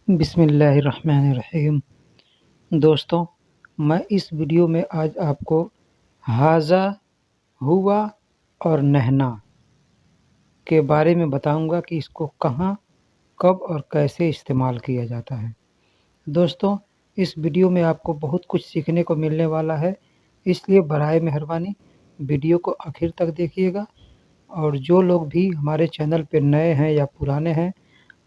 بسم اللہ الرحمن الرحیم۔ دوستوں، میں اس ویڈیو میں آج آپ کو ہاذا، ہوا اور نہنا کے بارے میں بتاؤں گا کہ اس کو کہاں، کب اور کیسے استعمال کیا جاتا ہے۔ دوستوں، اس ویڈیو میں آپ کو بہت کچھ سیکھنے کو ملنے والا ہے، اس لیے برائے مہربانی ویڈیو کو آخر تک دیکھیے گا۔ اور جو لوگ بھی ہمارے چینل پہ نئے ہیں یا پرانے ہیں،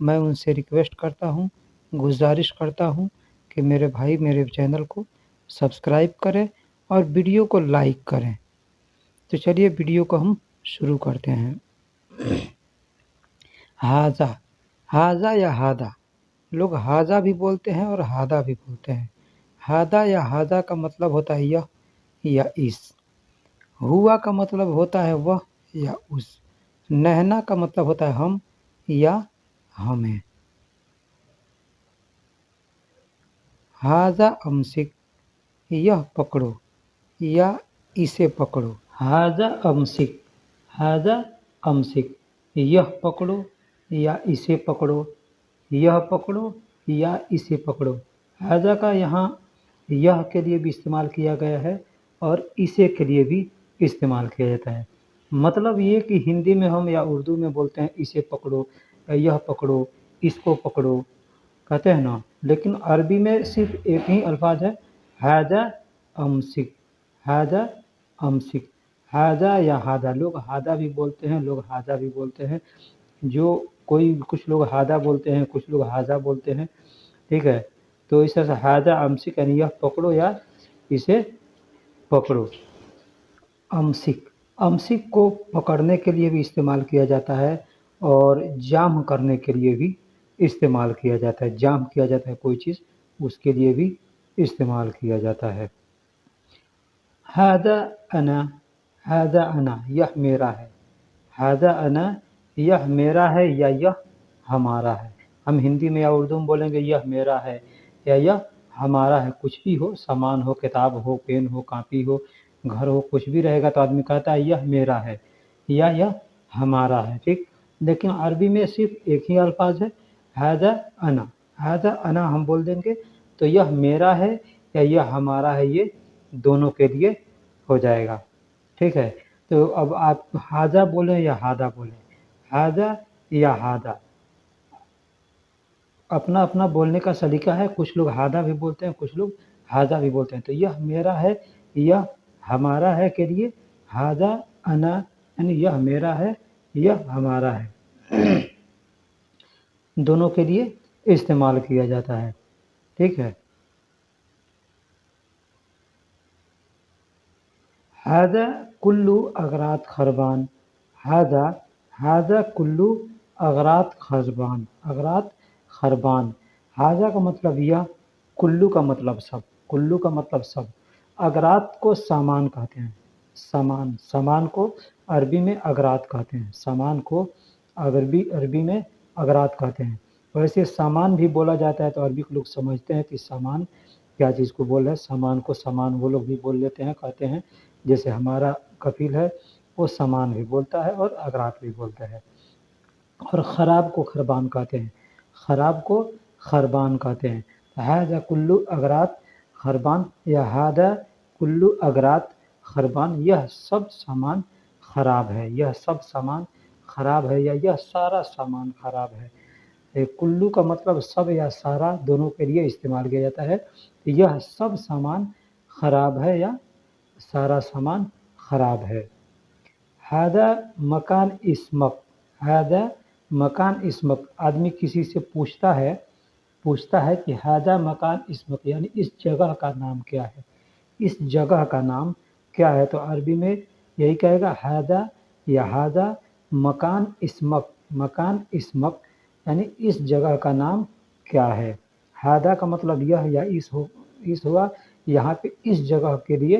میں ان سے ریکویسٹ کرتا ہوں، گزارش کرتا ہوں کہ میرے بھائی میرے چینل کو سبسکرائب کریں اور ویڈیو کو لائک کریں۔ تو چلیے ویڈیو کو ہم شروع کرتے ہیں۔ ہاذا، ہاذا یا ہادا، لوگ ہاذا بھی بولتے ہیں اور ہادا بھی بولتے ہیں۔ ہادا یا ہاذا کا مطلب ہوتا ہے یہ یا اس۔ ہوا کا مطلب ہوتا ہے وہ یا اس۔ نہنا کا مطلب ہوتا ہے ہم یا ہمیں۔ ہاذا امسک، یہ پکڑو یا اسے پکڑو۔ ہاذا امسک، ہاذا امسک، یہ پکڑو یا اسے پکڑو، یہ پکڑو یا اسے پکڑو۔ ہاذا کا یہاں یہ کے لیے بھی استعمال کیا گیا ہے اور اسے کے لیے بھی استعمال کیا جاتا ہے۔ مطلب یہ کہ ہندی میں ہم یا اردو میں بولتے ہیں اسے پکڑو یا یہ پکڑو، اس کو پکڑو کہتے ہیں نا، لیکن عربی میں صرف ایک ہی الفاظ ہے، ہاذا امسک، ہاذا امسک۔ ہاذا یا ہادا، لوگ ہادا بھی بولتے ہیں، لوگ ہاذا بھی بولتے ہیں۔ کچھ لوگ ہادا بولتے ہیں، کچھ لوگ ہاذا بولتے ہیں، ٹھیک ہے۔ تو اس طرح سے ہاذا امسک یعنی یہ پکڑو یا اسے پکڑو۔ امسک، امسک کو پکڑنے کے لیے بھی استعمال کیا جاتا ہے اور جام کرنے کے لیے بھی استعمال کیا جاتا ہے۔ جام کیا جاتا ہے کوئی چیز، اس کے لیے بھی استعمال کیا جاتا ہے۔ ہاذا انا، ہاذا انا، یہ میرا ہے۔ ہاذا انا، یہ میرا ہے یا یہ ہمارا ہے۔ ہم ہندی میں یا اردو میں بولیں گے یہ میرا ہے یا یہ ہمارا ہے۔ کچھ بھی ہو، سامان ہو، کتاب ہو، پین ہو، کاپی ہو، گھر ہو، کچھ بھی رہے گا تو آدمی کہتا ہے یہ میرا ہے یا یہ ہمارا ہے، ٹھیک۔ لیکن عربی میں صرف ایک ہی الفاظ ہے، ہاذا انا۔ ہاذا انا ہم بول دیں گے تو یہ میرا ہے یا یہ ہمارا ہے، یہ دونوں کے لیے ہو جائے گا، ٹھیک ہے۔ تو اب آپ ہاذا بولیں یا ہادا بولیں، ہاذا یا ہادا، اپنا اپنا بولنے کا سلیقہ ہے۔ کچھ لوگ ہادا بھی بولتے ہیں، کچھ لوگ ہاذا بھی بولتے ہیں۔ تو یہ میرا ہے، یہ ہمارا ہے کے لیے ہاذا انا یعنی یہ میرا ہے، یہ ہمارا ہے، دونوں کے لیے استعمال کیا جاتا ہے، ٹھیک ہے۔ ہاذا کلو اغراض خربان، ہاذا، ہاذا کلو اغراض خربان، اغراض خربان۔ ہاذا کا مطلب یہ، کلو کا مطلب سب، کلو کا مطلب سب۔ اغراض کو سامان کہتے ہیں، سامان، سامان کو عربی میں اغراض کہتے ہیں، سامان کو عربی میں اغراض کہتے ہیں۔ ویسے سامان بھی بولا جاتا ہے تو عربی کے لوگ سمجھتے ہیں کہ سامان کیا چیز کو بول رہے ہیں۔ سامان کو سامان وہ لوگ بھی بول لیتے ہیں، کہتے ہیں، جیسے ہمارا کفیل ہے وہ سامان بھی بولتا ہے اور اغراض بھی بولتا ہے۔ اور خراب کو خربان کہتے ہیں، خراب کو خربان کہتے ہیں۔ ہاذا کلو اغراض خربان یا ہاذا کلو اغراض خربان، یہ سب سامان خراب ہے، یہ سب سامان خراب ہے یا یہ سارا سامان خراب ہے۔ کلو کا مطلب سب یا سارا، دونوں کے لیے استعمال کیا جاتا ہے۔ یہ سب سامان خراب ہے یا سارا سامان خراب ہے۔ ہاذا مکان اسمک، ہاذا مکان اسمک، آدمی کسی سے پوچھتا ہے کہ ہاذا مکان اسمک یعنی اس جگہ کا نام کیا ہے، اس جگہ کا نام کیا ہے۔ تو عربی میں یہی کہے گا، ہاذا یا ہاذا مکان اسمک، مکان اسمک یعنی اس جگہ کا نام کیا ہے۔ ہاذا کا مطلب یہ یا اس ہوا، یہاں پہ اس جگہ کے لیے،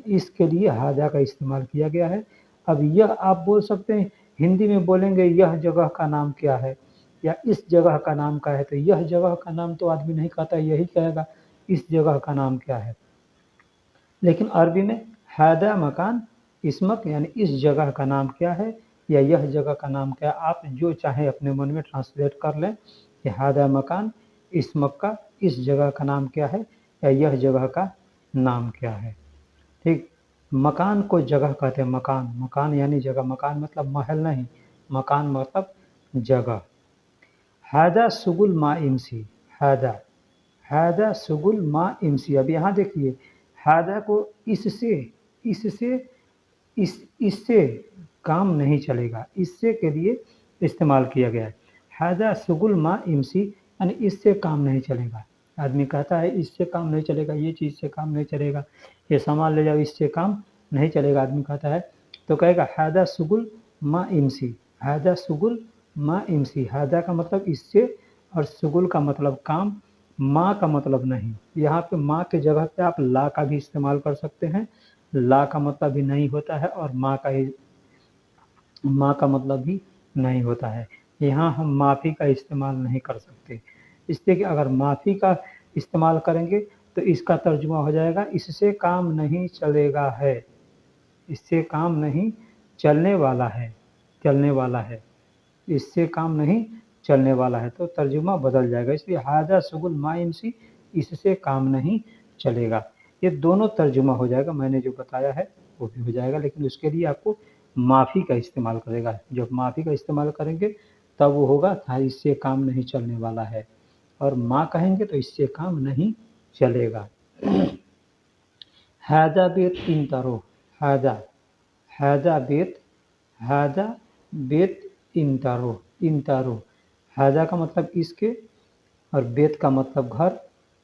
اس کے لیے ہاذا کا استعمال کیا گیا ہے۔ اب یہ آپ بول سکتے ہیں، ہندی میں بولیں گے یہ جگہ کا نام کیا ہے یا اس جگہ کا نام کیا ہے، تو یہ جگہ کا نام تو آدمی نہیں کہتا، یہی کہے گا اس جگہ کا نام کیا ہے۔ لیکن عربی میں ہاذا مکان اسمک یعنی اس جگہ کا نام کیا ہے یا یہ جگہ کا نام کیا ہے، آپ جو چاہیں اپنے من میں ٹرانسلیٹ کر لیں کہ ہاذا مکان اس مکہ اس جگہ کا نام کیا ہے یا یہ جگہ کا نام کیا ہے. ٹھیک. مکان کو جگہ کہتے ہیں. مکان یعنی جگہ. مکان مطلب محل نہیں, مکان مطلب جگہ. ہذا سگل ما امسی. ہذا سگل ما امسی. اب یہاں دیکھیے ہذا کو اس سے کام نہیں چلے گا, اس سے کے لیے استعمال کیا گیا ہے. ہذا سگل ما امسی یعنی اس سے کام نہیں چلے گا. آدمی کہتا ہے اس سے کام نہیں چلے گا, یہ چیز سے کام نہیں چلے گا, یہ سامان لے جاؤ اس سے کام نہیں چلے گا. آدمی کہتا ہے تو کہے گا ہذا سگل ما امسی. ہذا سگل ما امسی. ہذا کا مطلب اس سے اور سگل کا مطلب کام, ما کا مطلب نہیں. یہاں پہ ما کے جگہ پہ آپ لا کا بھی استعمال کر سکتے ہیں. لا کا مطلب بھی نہیں ہوتا ہے اور ما کا مطلب بھی نہیں ہوتا ہے. یہاں ہم معافی کا استعمال نہیں کر سکتے, اس لیے کہ اگر معافی کا استعمال کریں گے تو اس کا ترجمہ ہو جائے گا اس سے کام نہیں چلے گا ہے, اس سے کام نہیں چلنے والا ہے, اس سے کام نہیں چلنے والا ہے, تو ترجمہ بدل جائے گا. اس لیے ہذا سگل ما امسی, اس سے کام نہیں چلے گا. یہ دونوں ترجمہ ہو جائے گا, میں نے جو بتایا ہے وہ بھی ہو جائے گا, لیکن اس کے لیے آپ کو معافی کا استعمال کرے گا. جب معافی کا استعمال کریں گے تب وہ ہوگا اس سے کام نہیں چلنے والا ہے, اور ما کہیں گے تو اس سے کام نہیں چلے گا. ہذا بیت انترو. ہذا بیت انترو. ہذا کا مطلب اس کے اور بیت کا مطلب گھر,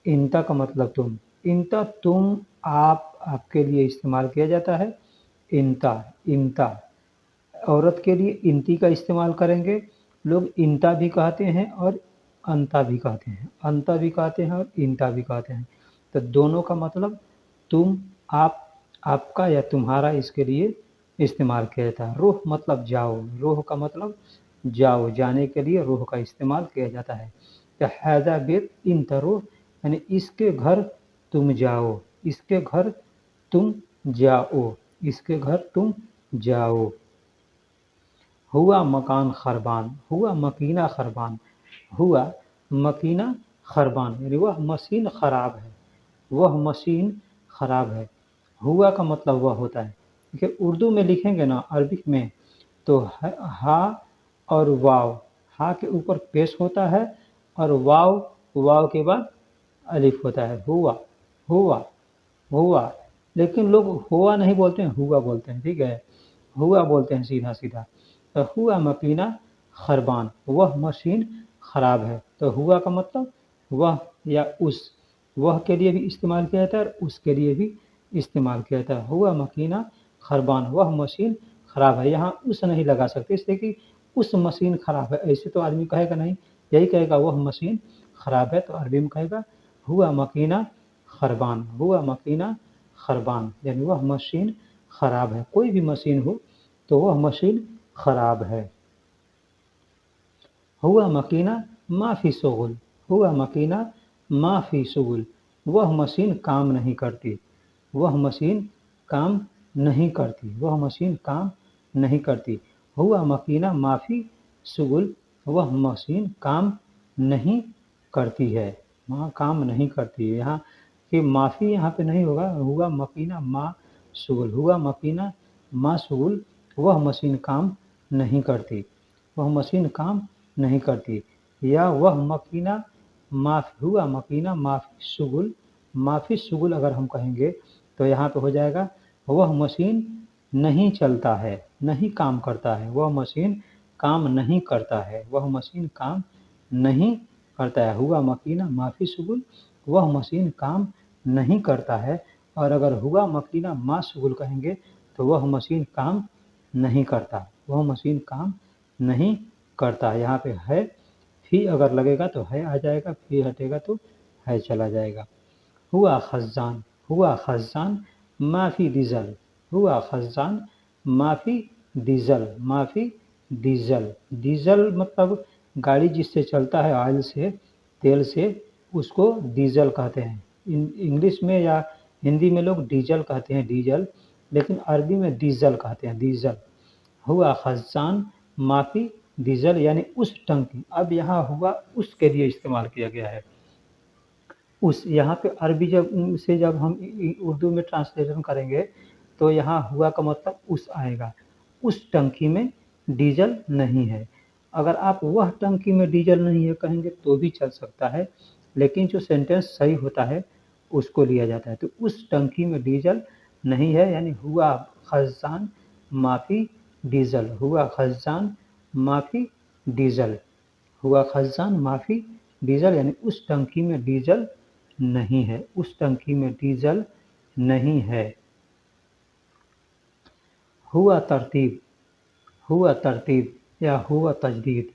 انتا کا مطلب تم. انتا تم, آپ کے لیے استعمال کیا جاتا ہے. انتا عورت کے لیے انتی کا استعمال کریں گے. لوگ انتا بھی کہتے ہیں اور انتا بھی کہتے ہیں, انتا بھی کہتے ہیں اور انتا بھی کہتے ہیں. تو دونوں کا مطلب تم, آپ کا یا تمہارا اس کے لیے استعمال کیا جاتا ہے. روح مطلب جاؤ, روح کا مطلب جاؤ, جانے کے لیے روح کا استعمال کیا جاتا ہے. تو ہذا بیت انترو یعنی اس کے گھر تم جاؤ, اس کے گھر تم جاؤ, اس کے گھر تم جاؤ. ہوا مکان خربان. ہوا مکینہ خربان. ہوا مکینہ خربان یعنی وہ مشین خراب ہے, وہ مشین خراب ہے. ہوا کا مطلب وہ ہوتا ہے کہ اردو میں لکھیں گے نا, عربک میں, تو ہا اور واو, ہا کے اوپر پیش ہوتا ہے اور واو کے بعد الف ہوتا ہے. ہوا لیکن لوگ ہوا نہیں بولتے ہیں, ہوا بولتے ہیں. ٹھیک ہے, ہوا بولتے ہیں سیدھا. تو ہوا مکینہ خربان, وہ مشین خراب ہے. تو ہوا کا مطلب وہ یا اس, وہ کے لیے بھی استعمال کیا جاتا ہے اور اس کے لیے بھی استعمال کیا جاتا ہے. ہوا مکینہ خربان, وہ مشین خراب ہے. یہاں اس نہیں لگا سکتے اس لیے کہ اس مشین خراب ہے, ایسے تو آدمی کہے گا نہیں, یہی کہے گا وہ مشین خراب ہے. تو عربی میں کہے گا ہوا مکینہ خربان. ہوا مکینہ خربان یعنی وہ مشین خراب ہے. کوئی بھی مشین ہو تو وہ مشین خراب ہے. ہوا مکینہ ما فی شغل. ہوا مکینہ ما فی شغل, وہ مشین کام نہیں کرتی. وہ مشین کام نہیں کرتی. وہ مشین کام نہیں کرتی. ہوا مکینہ ما فی شغل, وہ مشین کام نہیں کرتی ہے. وہاں کام نہیں کرتی ہے. یہاں کہ معافی یہاں پہ نہیں ہوگا. ہوا مکینہ ما شغل. ہوا مکینہ ما شغل, وہ مشین کام نہیں کرتی. وہ مشین کام نہیں کرتی. یا وہ مکینہ ہوا مکینہ معافی شغل. معافی شغل اگر ہم کہیں گے تو یہاں پہ ہو جائے گا وہ مشین نہیں چلتا ہے, نہیں کام کرتا ہے. وہ مشین کام نہیں کرتا ہے. وہ مشین کام نہیں کرتا ہے. ہوا مکینہ معافی شغل, وہ مشین کام نہیں کرتا ہے. اور اگر ہوا مکینہ ما شغل کہیں گے تو وہ مشین کام نہیں کرتا. وہ مشین کام نہیں کرتا. یہاں پہ ہے فی اگر لگے گا تو ہے آ جائے گا, فی ہٹے گا تو ہے چلا جائے گا. ہوا خزان. ہوا خزان ما فی ڈیزل. ہوا خزان ما فی ڈیزل. ما فی ڈیزل. ڈیزل مطلب گاڑی جس سے چلتا ہے آئل سے, تیل سے, اس کو ڈیزل کہتے ہیں. انگلش میں یا ہندی میں لوگ ڈیزل کہتے ہیں, ڈیزل, لیکن عربی میں ڈیزل کہتے ہیں, ڈیزل. ہوا خزان ما فی ڈیزل یعنی اس ٹنکی. اب یہاں ہوا اس کے لیے استعمال کیا گیا ہے. उस यहाँ पे अरबी जब हम उर्दू में ट्रांसलेशन करेंगे तो यहाँ हुआ का मतलब उस आएगा। उस टंकी में डीजल नहीं है। अगर आप वह टंकी में डीजल नहीं है कहेंगे तो भी चल सकता है, लेकिन जो सेंटेंस सही होता है उसको लिया जाता है। तो उस टंकी में डीजल नहीं है यानी हुआ खजान माफी डीजल, हुआ खजान माफी डीजल, हुआ खजान माफी डीजल यानी उस टंकी में डीजल नहीं है, उस टंकी में डीजल नहीं है। हुआ तरतीब, हुआ तरतीब या हुआ तजदीद,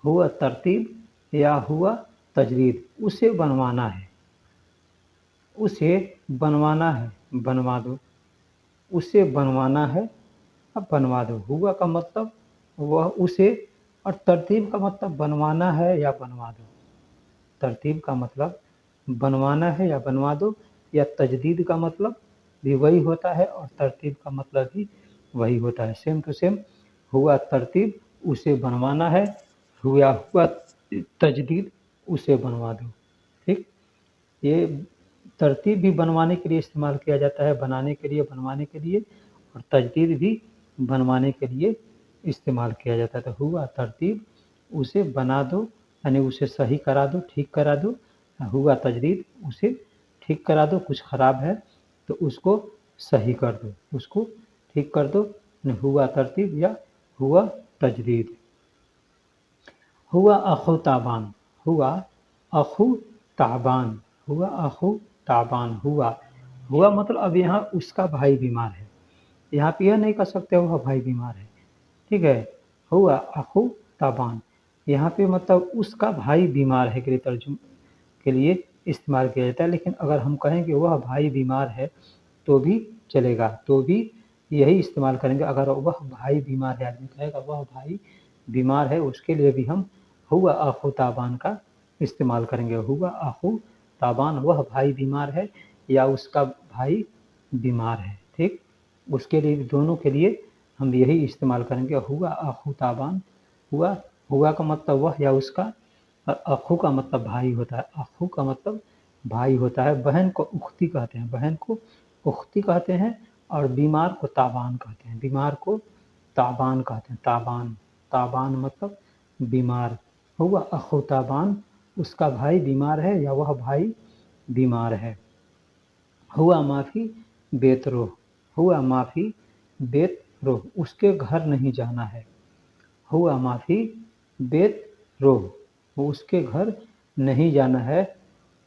हुआ तरतीब या हुआ तजदीद, उसे बनवाना है, उसे बनवाना है, बनवा दो, उसे बनवाना है, अब बनवा दो। हुआ का मतलब वह उसे, और तरतीब का मतलब बनवाना है या बनवा दो। तरतीब का मतलब बनवाना है या बनवा दो, या तजदीद का मतलब भी वही होता है और तरतीब का मतलब भी वही होता है, सेम टू सेम। हुआ तरतीब उसे बनवाना है, हुआ तजदीद उसे बनवा दो। ठीक, ये तरतीब भी बनवाने के लिए इस्तेमाल किया जाता है, बनाने के लिए, बनवाने के लिए, और तजदीद भी बनवाने के लिए इस्तेमाल किया जाता है। तो हुआ तरतीब उसे बना दो यानी उसे सही करा दो, ठीक करा दो। हुआ तजदीद उसे ठीक करा दो, कुछ ख़राब है तो उसको सही कर दो, उसको ठीक कर दो। हुआ तरतीब या हुआ तजदीद। हुआ अखु ताबान, हुआ अखु ताबान, हुआ अखु ताबान। हुआ मतलब अब यहाँ उसका भाई बीमार है, यहाँ पे यह नहीं कह सकते वह भाई बीमार है। ठीक है, हुआ अखु ताबान, यहाँ पे मतलब उसका भाई बीमार है के लिए तर्जुम के लिए इस्तेमाल किया जाता है। लेकिन अगर हम कहें कि वह भाई बीमार है तो भी चलेगा, तो भी यही इस्तेमाल करेंगे। अगर वह भाई बीमार है, आदमी कहेगा वह भाई बीमार है, उसके लिए भी हम हुआ अखु ताबान का इस्तेमाल करेंगे। हुआ अखु ताबान, वह भाई बीमार है या उसका भाई बीमार है। ठीक, उसके लिए, दोनों के लिए हम यही इस्तेमाल करेंगे, हुआ अखु ताबान। हुआ का मतलब वह या उसका, और अखु का मतलब भाई होता है, अखु का मतलब भाई होता है। बहन को उख्ती कहते हैं, बहन को उख्ती कहते हैं, और बीमार को ताबान कहते हैं, बीमार को ताबान कहते हैं, ताबान, ताबान मतलब बीमार। हुआ अखु ताबान, उसका भाई बीमार है या वह भाई बीमार है। हुआ माफ़ी बेतरोह, हुआ माफ़ी बेतरोह, उसके घर नहीं जाना है। हुआ माफ़ी बेतरोह, उसके घर नहीं जाना है,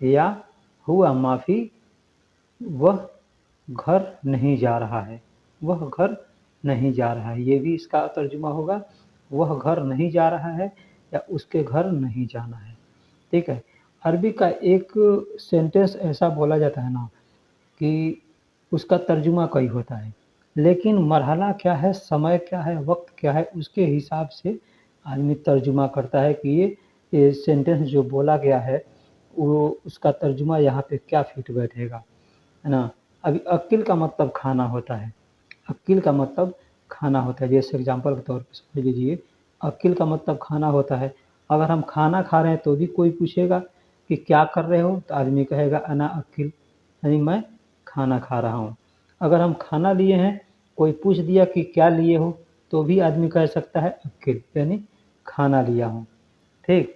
या हुआ माफ़ी वह घर नहीं जा रहा है, वह घर नहीं जा रहा है, ये भी इसका तर्जुमा होगा, वह घर नहीं जा रहा है या उसके घर नहीं जाना है। ठीक है, अरबी का एक सेंटेंस ऐसा बोला जाता है ना कि उसका तर्जुमा कई होता है, लेकिन मरहला क्या है, समय क्या है, वक्त क्या है, उसके हिसाब से आदमी तर्जुमा करता है कि ये सेंटेंस जो बोला गया है वो उसका तर्जुमा यहाँ पे क्या फिट बैठेगा, है ना। अभी अक्ल का मतलब खाना होता है, अक्ल का मतलब खाना होता है। जैसे एग्जांपल के तौर पर समझ लीजिए, अक्ल का मतलब खाना होता है। अगर हम खाना खा रहे हैं तो भी कोई पूछेगा कि क्या कर रहे हो, तो आदमी कहेगा अना अक्ल, यानी मैं खाना खा रहा हूँ। अगर हम खाना लिए हैं, कोई पूछ दिया कि क्या लिए हो, तो भी आदमी कह सकता है अक्ल, यानी खाना लिया हूँ। ठीक,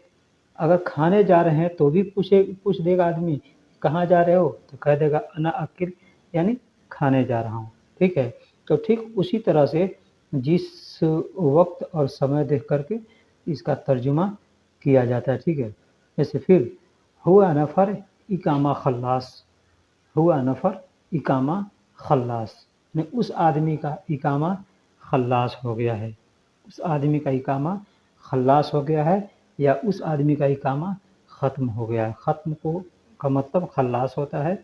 अगर खाने जा रहे हैं तो भी पूछ देगा आदमी कहाँ जा रहे हो, तो कह देगा अना अक्ल, यानी खाने जा रहा हूँ। ठीक है, तो ठीक उसी तरह से जिस वक्त और समय देख करके इसका तर्जुमा किया जाता है। ठीक है, जैसे फिर हुआ नफ़र इकामा खल्लास, हुआ नफ़र इकामा खल्लास, ने उस आदमी का इकामा खल्लास हो गया है, उस आदमी का इकामा खल्लास हो गया है, या उस आदमी का इकामा ख़त्म हो गया है। ख़त्म को का मतलब खल्लास होता है।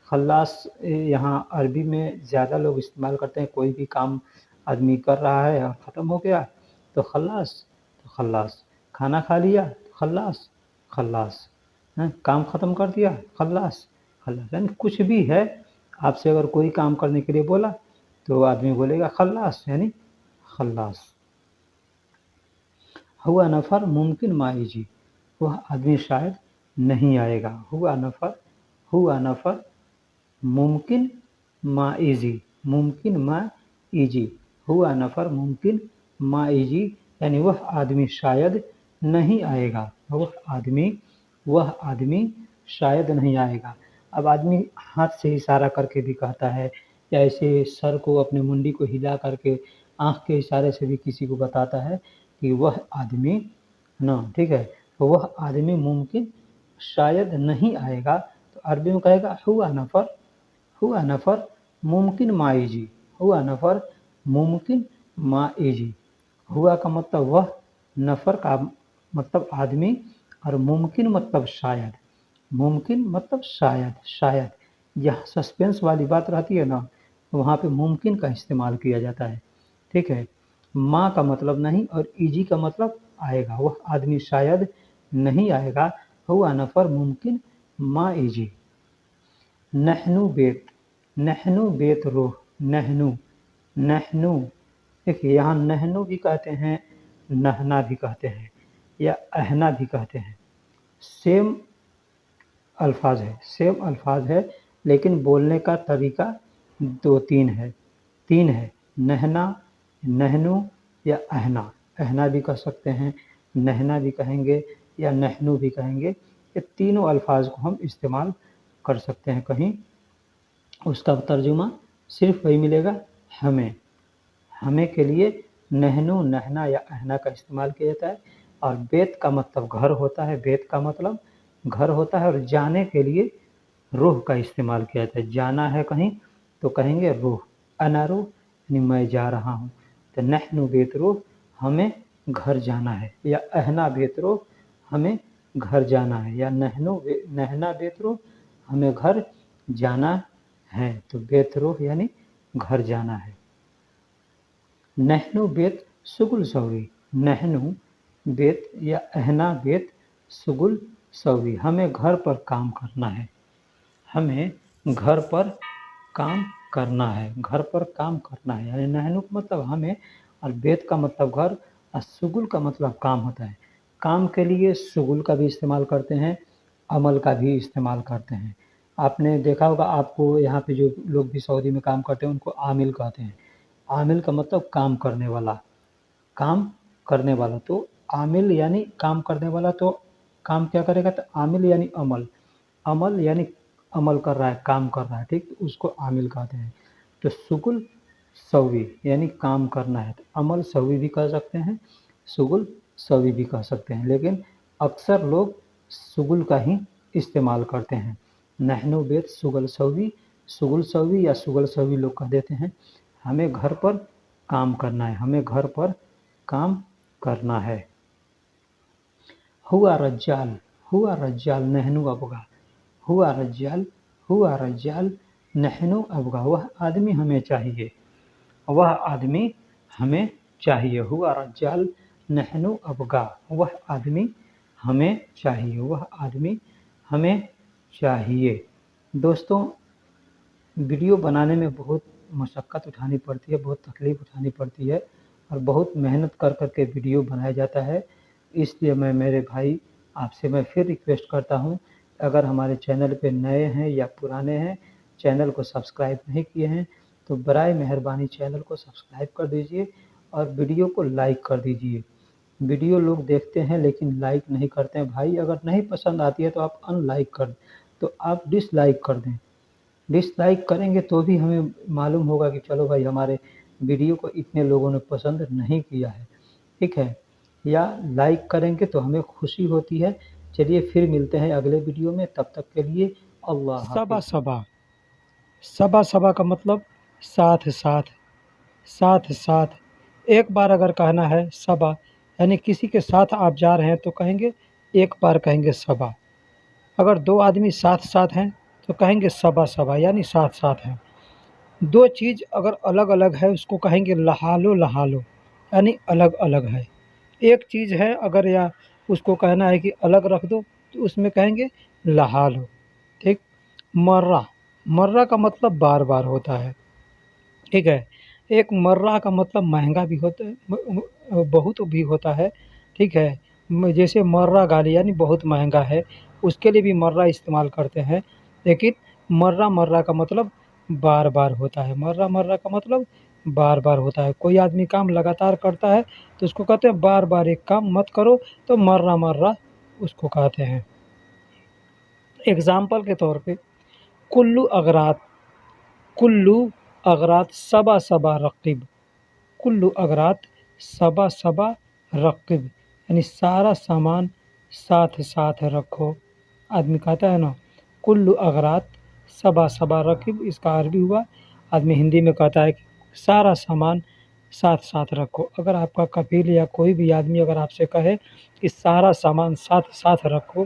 खल्लास यहाँ अरबी में ज़्यादा लोग इस्तेमाल करते हैं, कोई भी काम आदमी कर रहा है और ख़त्म हो गया तो खल्लास, तो खल्लास, खाना खा लिया तो खल्लास, खल्लास, काम ख़त्म कर दिया खल्लास, खल्लास, यानी कुछ भी है। आपसे अगर कोई काम करने के लिए बोला तो आदमी बोलेगा खल्लास, यानी खल्लास। हुआ नफ़र मुमकिन माइजी, वह आदमी शायद नहीं आएगा। हुआ नफ़र मुमकिन मा इजी, मुमकिन मा इजी, हुआ नफ़र मुमकिन मा इजी, यानी वह आदमी शायद नहीं आएगा, वह आदमी शायद नहीं आएगा। अब आदमी हाथ से इशारा करके भी कहता है, या ऐसे सर को अपने मुंडी को हिला करके आँख के इशारे से भी किसी को बताता है कि वह आदमी ना, ठीक है, तो वह आदमी मुमकिन शायद नहीं आएगा, तो अरबी में कहेगा हुआ नफ़र मुमकिन माइजी, हुआ नफ़र मुमकिन माइजी। हुआ का मतलब वह, नफ़र का मतलब आदमी, और मुमकिन मतलब शायद, मुमकिन मतलब शायद यह सस्पेंस वाली बात रहती है ना, तो वहाँ पे मुमकिन का इस्तेमाल किया जाता है, ठीक है। माँ का मतलब नहीं और इजी का मतलब आएगा, वह आदमी शायद नहीं आएगा, हुआ नफ़र मुमकिन मा इजी। नहनु बेत रूह, नहनु देखिए यहाँ नहनु भी कहते हैं, नहना भी कहते हैं, या अहना भी कहते हैं, सेम अल्फाज है, लेकिन बोलने का तरीका तीन है, नहना, नहनु या अहना भी कह सकते हैं, नहना भी कहेंगे या नहनु भी कहेंगे। ये तीनों अल्फाज को हम इस्तेमाल कर सकते हैं कहीं, उसका तर्जुमा सिर्फ वही मिलेगा, हमें के लिए नहनु, नहना या अहना का इस्तेमाल किया जाता है। और बेत का मतलब घर होता है, बेत का मतलब घर होता है, और जाने के लिए रूह का इस्तेमाल किया जाता है। जाना है कहीं तो कहेंगे रूह, अना रूह यानी मैं जा रहा हूँ, तो नहनु बेत रूह हमें घर जाना है, या अहना बेत रूह हमें घर जाना है, या नहना बेत रूह हमें घर जाना है, तो बेत रूह यानी घर जाना है। नहनु बेत सुगुल सवी, नहनु बेत या अहना बेत सुगुल सवी, हमें घर पर काम करना है, हमें घर पर काम करना है, घर पर काम करना है, यानी नहनु का मतलब हमें, और बेत का मतलब घर, और सुगुल का मतलब काम होता है। काम के लिए सुगुल का भी इस्तेमाल करते हैं, अमल का भी इस्तेमाल करते हैं। आपने देखा होगा, आपको यहाँ पे जो लोग भी सऊदी में काम करते हैं उनको आमिल कहते हैं। आमिल का मतलब काम करने वाला, तो आमिल यानी काम करने वाला, तो काम क्या करेगा, तो आमिल यानी अमल यानी अमल कर रहा है, काम कर रहा है, ठीक, तो उसको आमिल कहते हैं। तो सुगुल सवी यानी काम करना है, तो अमल सवी भी कह सकते हैं, सुगुल सवी भी कह सकते हैं, लेकिन अक्सर लोग सुगुल का ही इस्तेमाल करते हैं। नहनु बेत सुगल सवी या सुगल सवी लोग कह देते हैं, हमें घर पर काम करना है, हमें घर पर काम करना है। हुआ रज्जाल नहनु अबगा, हुआ रज्जाल नहनु अबगा, वह आदमी हमें चाहिए, हुआ रज्जाल नहनु अबगा, वह आदमी हमें चाहिए। दोस्तों, वीडियो बनाने में बहुत मशक्क़त उठानी पड़ती है, बहुत तकलीफ़ उठानी पड़ती है, और बहुत मेहनत कर के वीडियो बनाया जाता है। इसलिए मैं मेरे भाई आपसे मैं फिर रिक्वेस्ट करता हूँ, अगर हमारे चैनल पे नए हैं या पुराने हैं, चैनल को सब्सक्राइब नहीं किए हैं, तो बराए मेहरबानी चैनल को सब्सक्राइब कर दीजिए और वीडियो को लाइक कर दीजिए। वीडियो लोग देखते हैं लेकिन लाइक नहीं करते हैं भाई, अगर नहीं पसंद आती है तो आप आप डिसलाइक कर दें। डिसलाइक करेंगे तो भी हमें मालूम होगा कि चलो भाई हमारे वीडियो को इतने लोगों ने पसंद नहीं किया है, ठीक है, या लाइक करेंगे तो हमें खुशी होती है। चलिए फिर मिलते हैं अगले वीडियो में, तब तक के लिए अल्लाह हाफ़िज़। सबा का मतलब साथ। एक बार अगर कहना है सबा, यानी किसी के साथ आप जा रहे हैं तो कहेंगे, एक बार कहेंगे सबा। अगर दो आदमी साथ हैं तो कहेंगे सबा यानी साथ हैं। दो चीज़ अगर अलग अलग है उसको कहेंगे लहालो यानी अलग अलग है। एक चीज़ है अगर या उसको कहना है कि अलग रख दो तो उसमें कहेंगे लहालो, ठीक। मर्रा का मतलब बार बार होता है, ठीक है। एक मर्रा का मतलब महंगा भी होता है, बहुत भी होता है, ठीक है। जैसे मर्रा गाली यानी बहुत महंगा है, اس کے لیے بھی مرہ استعمال کرتے ہیں، لیکن مرہ مرہ کا مطلب بار بار ہوتا ہے، مرہ مرہ کا مطلب بار بار ہوتا ہے۔ کوئی آدمی کام لگاتار کرتا ہے تو اس کو کہتے ہیں بار بار ایک کام مت کرو، تو مرہ مرہ اس کو کہتے ہیں۔ اگزامپل کے طور پہ کلو اغراط، کلو اغراط صبا صبا رقب، کلو اغراط صبا صبا رقب، یعنی سارا سامان ساتھ ساتھ رکھو۔ آدمی کہتا ہے نا کلو اغراط صبا صبا رقب، اس کا عربی ہوا آدمی ہندی میں کہتا ہے کہ سارا سامان ساتھ ساتھ رکھو۔ اگر آپ کا کفیل یا کوئی بھی آدمی اگر آپ سے کہے کہ سارا سامان ساتھ ساتھ رکھو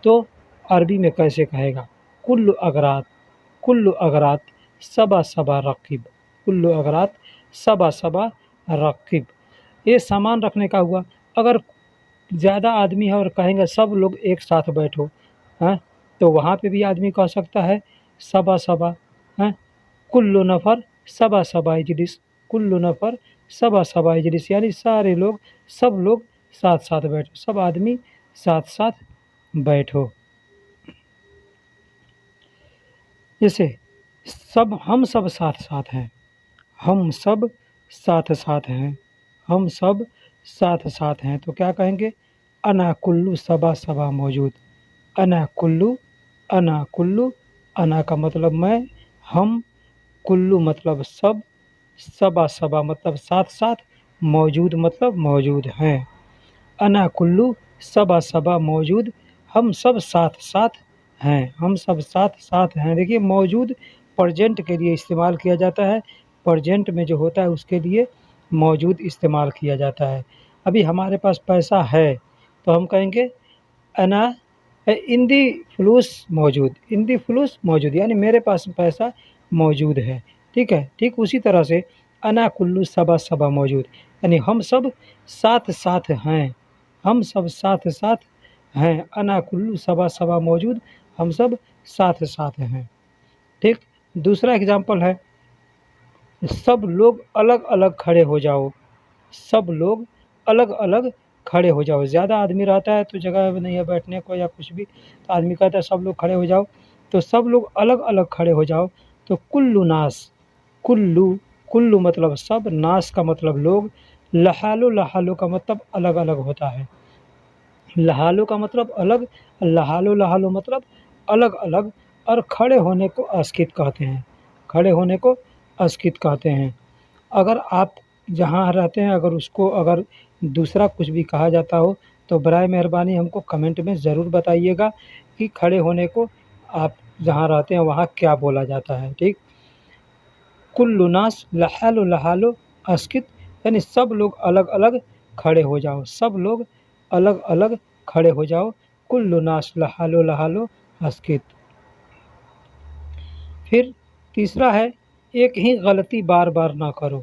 تو عربی میں کیسے کہے گا؟ کلو اغراط، کلو اغراط صبا صبا رقب، کلو اغراط صبا صبا رقب، یہ سامان رکھنے کا ہوا۔ اگر زیادہ آدمی ہے اور کہیں گے سب لوگ ایک ساتھ بیٹھو، تو وہاں پہ بھی آدمی کہہ سکتا ہے صبا صبا، کلو نفر صبا صبا اجلس، کلو نفر صبا صبا اجلس، یعنی سارے لوگ، سب لوگ ساتھ ساتھ بیٹھو، سب آدمی ساتھ ساتھ بیٹھو۔ جیسے ہم سب ساتھ ساتھ ہیں، ہم سب ساتھ ساتھ ہیں، ہم سب ساتھ ساتھ ہیں، تو کیا کہیں گے؟ انا کلو صبا صبا موجود، انا کلو، انا کلو، انا کا مطلب میں، ہم، کلو مطلب سب، صبا صبا مطلب ساتھ ساتھ، موجود مطلب موجود ہیں۔ انا کلو صبا صبا موجود، ہم سب ساتھ ساتھ ہیں، ہم سب ساتھ ساتھ ہیں۔ دیکھیے موجود پرجنٹ کے لیے استعمال کیا جاتا ہے، پرجنٹ میں جو ہوتا ہے اس کے لیے موجود استعمال کیا جاتا ہے۔ ابھی ہمارے پاس پیسہ ہے تو ہم کہیں گے انا اندی فلوس موجود، اندی فلوس موجود، یعنی میرے پاس پیسہ موجود ہے، ٹھیک ہے۔ ٹھیک اسی طرح سے انا کلو صبا صبا موجود، یعنی ہم سب ساتھ ساتھ ہیں، ہم سب ساتھ ساتھ ہیں، انا کلو صبا صبا موجود، ہم سب ساتھ ساتھ ہیں، ٹھیک۔ دوسرا اگزامپل ہے سب لوگ الگ الگ کھڑے ہو جاؤ، سب لوگ الگ الگ کھڑے ہو جاؤ۔ زیادہ آدمی رہتا ہے تو جگہ نہیں ہے بیٹھنے کو یا کچھ بھی، تو آدمی کہتا ہے سب لوگ کھڑے ہو جاؤ، تو سب لوگ الگ الگ کھڑے ہو جاؤ، تو کلو ناس، کلو، کلو مطلب سب، ناس کا مطلب لوگ، لحالو، لحالو کا مطلب الگ الگ ہوتا ہے، لحالو کا مطلب الگ، لحالو، لحالو مطلب الگ الگ، اور کھڑے ہونے کو اسکت کہتے ہیں، کھڑے ہونے کو اسکت کہتے ہیں۔ اگر آپ جہاں رہتے ہیں اگر اس کو اگر دوسرا کچھ بھی کہا جاتا ہو تو برائے مہربانی ہم کو کمنٹ میں ضرور بتائیے گا کہ کھڑے ہونے کو آپ جہاں رہتے ہیں وہاں کیا بولا جاتا ہے، ٹھیک۔ کلو ناس لحالو، لحالو اسکت، یعنی سب لوگ الگ الگ کھڑے ہو جاؤ، سب لوگ الگ الگ کھڑے ہو جاؤ، کلو ناس لحالو، لحالو اسکت۔ پھر تیسرا ہے ایک ہی غلطی بار بار نہ کرو،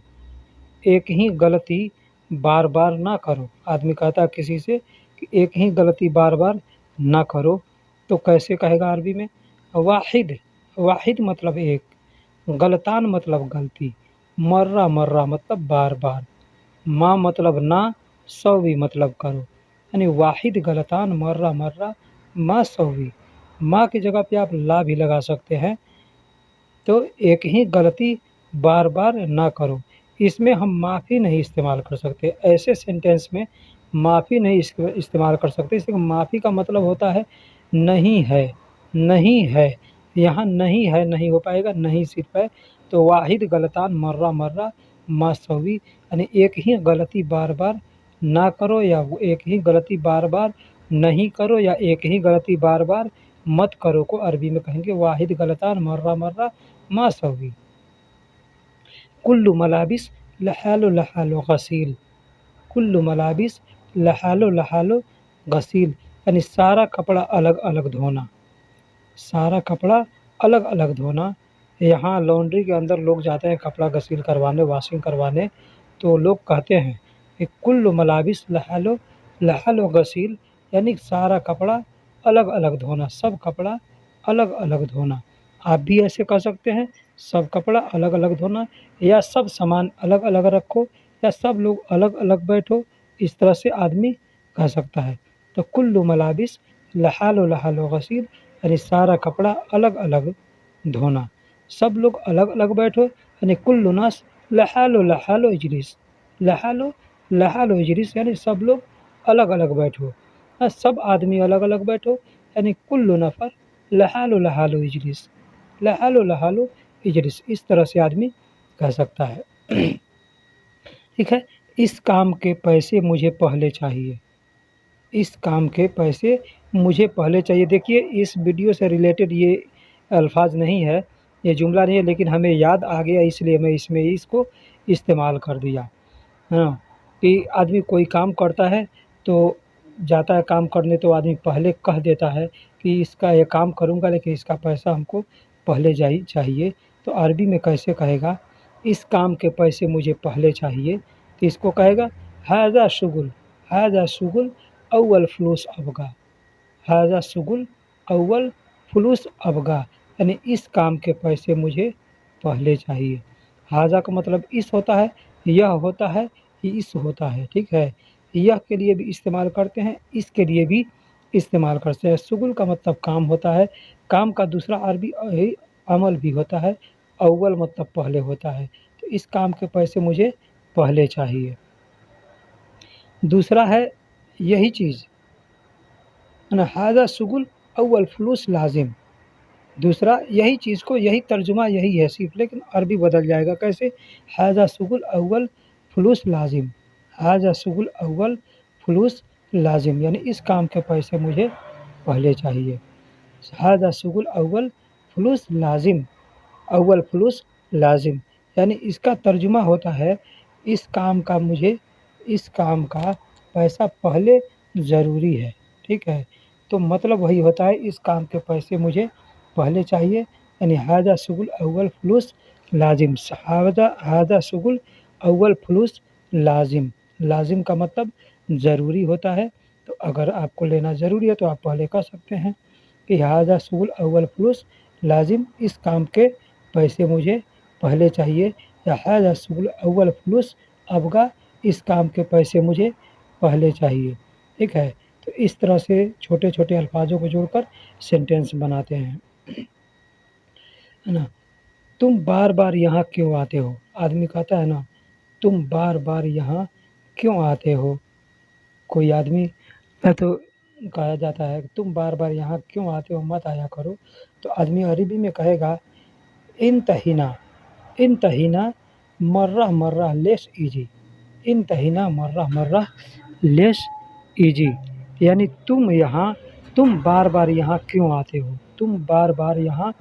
ایک ہی غلطی بار بار نہ کرو۔ آدمی کہتا ہے کسی سے کہ ایک ہی غلطی بار بار نہ کرو، تو کیسے کہے گا عربی میں؟ واحد، واحد مطلب ایک، غلطان مطلب غلطی، مرہ مرہ مطلب بار بار، ما مطلب نہ، سوی مطلب کرو، یعنی واحد غلطان مرہ مرہ ما سوی، ما کی جگہ پہ آپ لا بھی لگا سکتے ہیں، تو ایک ہی غلطی بار بار نہ کرو۔ اس میں ہم معافی نہیں استعمال کر سکتے، ایسے سینٹینس میں معافی نہیں استعمال کر سکتے، اس لیے معافی کا مطلب ہوتا ہے نہیں ہے، نہیں ہے، یہاں نہیں ہے نہیں ہو پائے گا، نہیں صرف ہے، تو واحد غلطان مرہ مرہ ما سوی، یعنی ایک ہی غلطی بار بار نہ کرو، یا ایک ہی غلطی بار بار نہیں کرو، یا ایک ہی غلطی بار بار مت کرو کو عربی میں کہیں گے واحد غلطان مرہ مرہ ما سوی۔ کلو ملابس لحالو، لحالو غسیل، کلو ملابس لحالو، لحالو غسیل، یعنی سارا کپڑا الگ الگ دھونا، سارا کپڑا الگ الگ دھونا۔ یہاں لانڈری کے اندر لوگ جاتے ہیں کپڑا غسیل کروانے، واشنگ کروانے، تو لوگ کہتے ہیں کہ کلو ملابس لحالو، لحالو غسیل، یعنی سارا کپڑا الگ الگ دھونا، سب کپڑا الگ الگ دھونا۔ آپ بھی ایسے کہہ سکتے ہیں سب کپڑا الگ الگ دھونا، یا سب سامان الگ الگ رکھو، یا سب لوگ الگ الگ بیٹھو، اس طرح سے آدمی کہہ سکتا ہے۔ تو کلو ملابس लहालो लहालो गसील यानी सारा कपड़ा अलग अलग धोना। सब लोग अलग अलग बैठो यानी कुल्लु नास लहालो लहालो इजलिस। लहालो लहालो इजलिस यानी सब लोग अलग अलग बैठो। सब आदमी अलग अलग बैठो यानी कुल्लु नफर लहालो लहालो इजलिस। लहालो लहालो इजलिस, इस तरह से आदमी कह सकता है। ठीक है। इस काम के पैसे मुझे पहले चाहिए। इस काम के पैसे मुझे पहले चाहिए। देखिए इस वीडियो से रिलेटेड ये अल्फाज नहीं है, ये जुमला नहीं है, लेकिन हमें याद आ गया इसलिए मैं इसमें इसको इस्तेमाल कर दिया। हाँ, कि आदमी कोई काम करता है तो जाता है काम करने, तो आदमी पहले कह देता है कि इसका ये काम करूँगा लेकिन इसका पैसा हमको पहले चाहिए। तो अरबी में कैसे कहेगा, इस काम के पैसे मुझे पहले चाहिए, तो इसको कहेगा हाज़ा शुगुल। हाज़ा शुगुल अव्वल फ्लूस अबगा। हाज़ा शुगुल अव्वल फ्लूस अबगा यानी इस काम के पैसे मुझे पहले चाहिए। हाज़ा का मतलब इस होता है, यह होता है, इस होता है। ठीक है, यह के लिए भी इस्तेमाल करते हैं, इसके लिए भी इस्तेमाल करते हैं। शुगुल का मतलब काम होता है, काम का दूसरा अरबी अमल भी होता है। अव्वल मतलब पहले होता है, तो इस काम के पैसे मुझे पहले चाहिए। दूसरा है यही चीज़ ना, हाज़ा शुगुल अव्वल फ्लूस लाजिम। दूसरा यही चीज़ को, यही तर्जुमा यही है सिर्फ, लेकिन अरबी बदल जाएगा। कैसे, हाज़ा शुगुल अव्वल फ्लूस लाजिम। हाज़ा शुगुल अव्वल फ्लूस लाजिम यानी इस काम के पैसे मुझे पहले चाहिए। हाज़ा शुगुल अव्वल फ्लूस लाजिम। अव्वल फ्लूस लाजिम यानी इसका तर्जुमा होता है इस काम का मुझे, इस काम का पैसा पहले ज़रूरी है। ठीक है, तो मतलब वही होता है इस काम के पैसे मुझे पहले चाहिए यानी हाज़ा शुगुल अव्वल फ्लूस लाजिम। हाज़ा शुगुल अव्वल फ्लूस लाजिम। लाजिम का मतलब ज़रूरी होता है, तो अगर आपको लेना ज़रूरी है तो आप पहले कह सकते हैं कि हाज़ा शुगुल अव्वल फ्लूस लाजिम, इस काम के पैसे मुझे पहले चाहिए, या हाज़ा शुगुल अव्वल फ्लूस अबगा, इस काम के पैसे मुझे पहले चाहिए। ठीक है, तो इस तरह से छोटे छोटे अल्फाजों को जोड़कर सेंटेंस बनाते हैं, है ना। तुम बार बार यहाँ क्यों आते हो। आदमी कहता है ना, तुम बार बार यहाँ क्यों आते हो। कोई आदमी तो कहा जाता है तुम बार बार यहाँ क्यों आते हो, मत आया करो। तो आदमी अरबी में कहेगा इंतहिना। इंतहिना मर्रा मर्रा लेस इजी। इंतहिना मर्रा मर्रा लेस इजी यानी तुम बार बार यहाँ क्यों आते हो। तुम बार बार यहाँ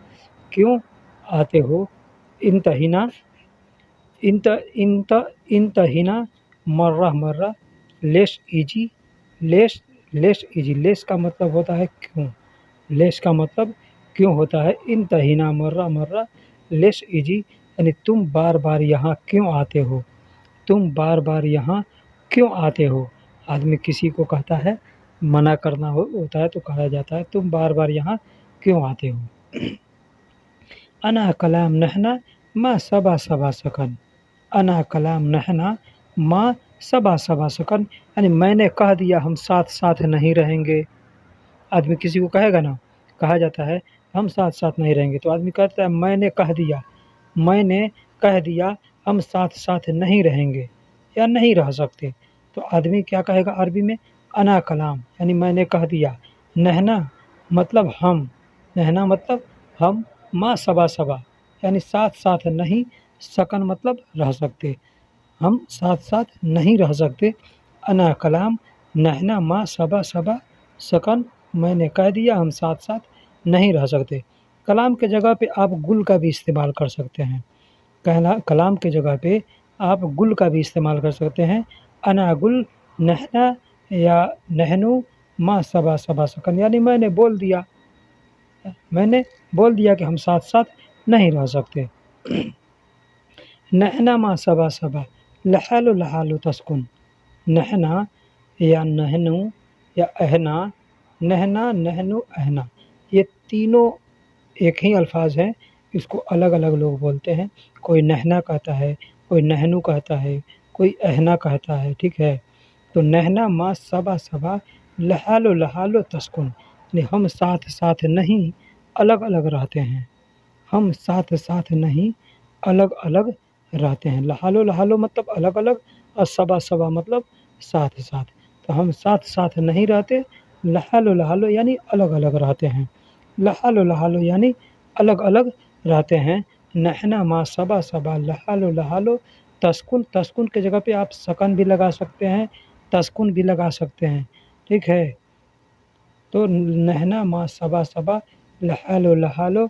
क्यों आते हो। इंतहिना इंतहिना मर्रा मर्रा less easy. Less easy, less का मतलब होता है क्यों। लेस का मतलब क्यों होता है। इंतहिना मर्रा मर्रा लेस इजी यानी तुम बार बार यहाँ क्यों आते हो। तुम बार बार यहाँ क्यों आते हो। आदमी किसी को कहता है, मना करना होता है तो कहा जाता है तुम बार बार यहाँ क्यों आते हो। अना कलाम नहना माँ सबा सबा सकन। अना कलाम नहना माँ सबा सबा सकन यानी मैंने कह दिया हम साथ साथ नहीं रहेंगे। आदमी किसी को कहेगा ना, कहा जाता है हम साथ साथ नहीं रहेंगे, तो आदमी कहता है मैंने कह दिया, मैंने कह दिया हम साथ साथ नहीं रहेंगे या नहीं रह सकते। तो आदमी क्या कहेगा अरबी में, अना कलाम यानी मैंने कह दिया। नहना मतलब हम, नहना मतलब हम, माँ सबा सबा यानी साथ साथ नहीं, सकन मतलब रह सकते, हम साथ साथ नहीं रह सकते। अना कलाम नहना माँ सबा सबा सकन मैंने कह दिया हम साथ साथ नहीं रह सकते। कलाम के जगह पे आप गुल का भी इस्तेमाल कर सकते हैं। कलाम के जगह पे आप गुल का भी इस्तेमाल कर सकते हैं। अना गुल नहना या नहनु माँ सबा सबा सकन यानी मैंने बोल दिया, मैंने बोल दिया कि हम साथ साथ नहीं रह सकते। नहना माँ सबा सबा लहालो लहालो तस्कुन। नहना या नहनु या अहना, नहना नहनु अहना, ये तीनों एक ही अल्फाज हैं, इसको अलग अलग लोग बोलते हैं। कोई नहना कहता है, कोई नहनु कहता है, कोई अहना कहता है। ठीक है, तो नहना माँ सबा सबा लहालो लहालो तस्कुन यानी हम साथ साथ नहीं अलग अलग रहते हैं, हम साथ साथ नहीं अलग अलग रहते हैं। लहालो लहालो मतलब अलग अलग और सबा सबा मतलब साथ साथ। तो हम साथ साथ नहीं रहते, लहालो लहालो यानी अलग अलग रहते हैं, लहालो लहालो यानी अलग अलग रहते हैं। नहना मा सबा सबा लहालो लहालो। तस्कुन, तस्कुन की जगह पे आप सकन भी लगा सकते हैं, तस्कुन भी लगा सकते हैं, ठीक है। तो नहना मा सबा सबा लहालो लहालो